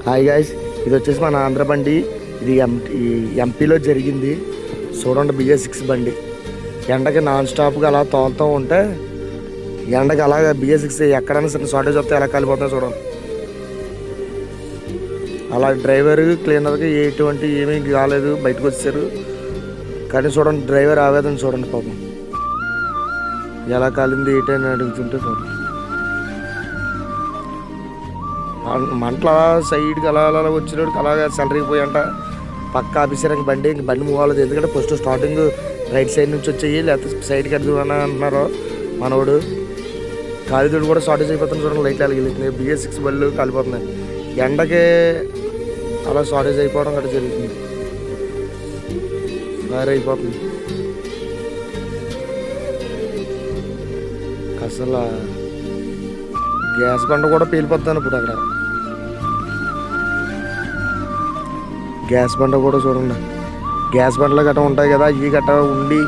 Hi guys, ఇది వచ్చేసి మన ఆంధ్ర బండి. ఇది ఎంపీలో జరిగింది. చూడండి, BS6 బండి ఎండకి నాన్ స్టాప్గా అలా తోలుతూ ఉంటే ఎండకి అలాగా BS6 ఎక్కడైనా సరే షార్టేజ్ వస్తే ఎలా కాలిపోతుందో చూడండి. అలా డ్రైవర్ క్లీనర్కి ఎటువంటి ఏమీ కాలేదు, బయటకు వచ్చారు. కానీ చూడండి, డ్రైవర్ ఆవేదన చూడండి, పాపం ఎలా కాలింది ఏంటని అడుగుతుంటే చూడండి. మంటలు అలా సైడ్కి అలా అలా వచ్చినోడికి అలాగా సెలరిగిపోయంట. పక్క ఆఫీసర్కి బండి మూవ్ అవ్వలేదు. ఎందుకంటే ఫస్ట్ స్టార్టింగ్ రైట్ సైడ్ నుంచి వచ్చేయి, లేకపోతే సైడ్కి అడ్డు అని అంటున్నారు. మనోడు కాలిదోడు కూడా షార్టేజ్ అయిపోతుంది చూడండి. లైట్లు వెలిగిపోతున్నాయి. BS6 బళ్ళు కాలిపోతున్నాయి. ఎండకే అలా షార్టేజ్ అయిపోవడం గట్రా జరుగుతుంది. ఫైర్ అయిపోతుంది అసలు. గ్యాస్ బండ కూడా పేలిపోతాను ఇప్పుడు. అక్కడ గ్యాస్ బండ కూడా చూడండి. గ్యాస్ బండలు గట్రా ఉంటాయి కదా, ఈ గట్రా ఉండి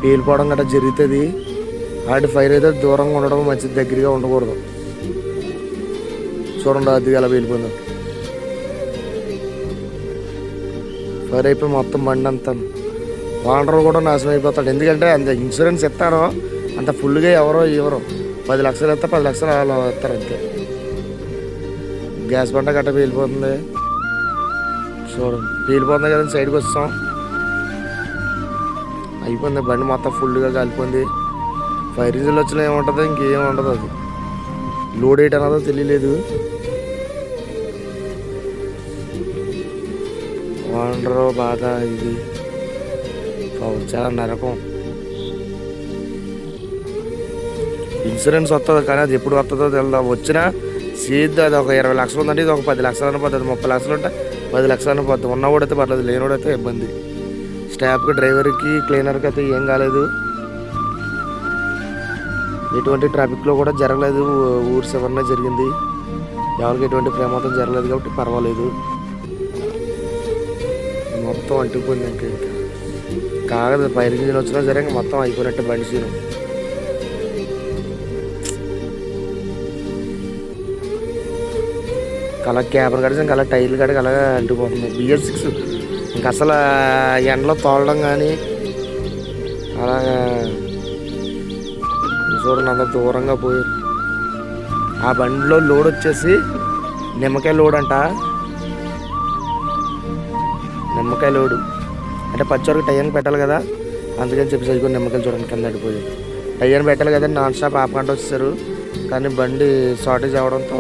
పేలిపోవడం గట్రా జరుగుతుంది. అలాంటి ఫైర్ అయితే దూరంగా ఉండడం మంచిది, దగ్గరగా ఉండకూడదు. చూడండి, అది ఎలా పేలిపోయిందో. ఫైర్ అయిపోయి మొత్తం బండి అంతా ఓనర్ కూడా నాశనం అయిపోతాడు. ఎందుకంటే అంత ఇన్సూరెన్స్ ఇస్తారో అంత ఫుల్గా ఎవరో 10 లక్షలు ఇస్తే 10 లక్షలు అలా ఇస్తారు అంతే. గ్యాస్ బండ గట్ట పేలిపోతుంది చూడండి. పేలిపోతుంది కదా, సైడ్కి వస్తాం. అయిపోయింది బండి మొత్తం ఫుల్గా కాలిపోయింది. ఫైర్ ఇంజిన్లు వచ్చినా ఏముంటుంది, ఇంకేం ఉండదు. అది లోడ్ ఏంటి అన్నదో తెలియలేదు. ఓనరు బాధ ఇది చాలా నరకం. ఇన్సూరెన్స్ వస్తుంది కానీ అది ఎప్పుడు వస్తుందో తెలియదు. వచ్చినా సీదా అది ఒక 20 లక్షలు ఉందంటే ఇది ఒక 10 లక్షలు అనిపోతుంది. 30 లక్షలు ఉంటే 10 లక్షలు అనిపోతుంది. ఉన్నవాడైతే పర్లేదు, లేనివాడైతే ఇబ్బంది. స్టాఫ్కి, డ్రైవర్కి, క్లీనర్కి అయితే ఏం కాలేదు. ఎటువంటి ట్రాఫిక్లో కూడా జరగలేదు. ఊరు చివరనే జరిగింది. ఎవరికి ఎటువంటి ప్రమాదం జరగలేదు కాబట్టి పర్వాలేదు. మొత్తం అంటుకుపోయింది. ఇంకా కాగదు. ఫైర్ ఇంజిన్ వచ్చినా సరే ఇంకా మొత్తం అయిపోయినట్టు బండి సీను. అలా క్యాబర్ కడిచి ఇంకా అలా టైర్లు కడిగి అలాగా అంటుకుపోతుంది. BS6 ఇంకా అసలు ఎండలో తోలడం కానీ అలాగా చూడండి, అంత దూరంగా పోయారు. ఆ బండిలో లోడ్ వచ్చేసి నిమ్మకాయ లోడ్ అంట. నిమ్మకాయ లోడు అంటే పచ్చరికి టైర్ని పెట్టాలి కదా, అందుకని చెప్పి సరిగ్గా నిమ్మకాయలు చూడండి కింద అడిపోయాయి. టైర్ని పెట్టాలి కదా, నాన్ స్టాప్ ఆపకుండా వచ్చేసారు. కానీ బండి షార్టేజ్ అవ్వడంతో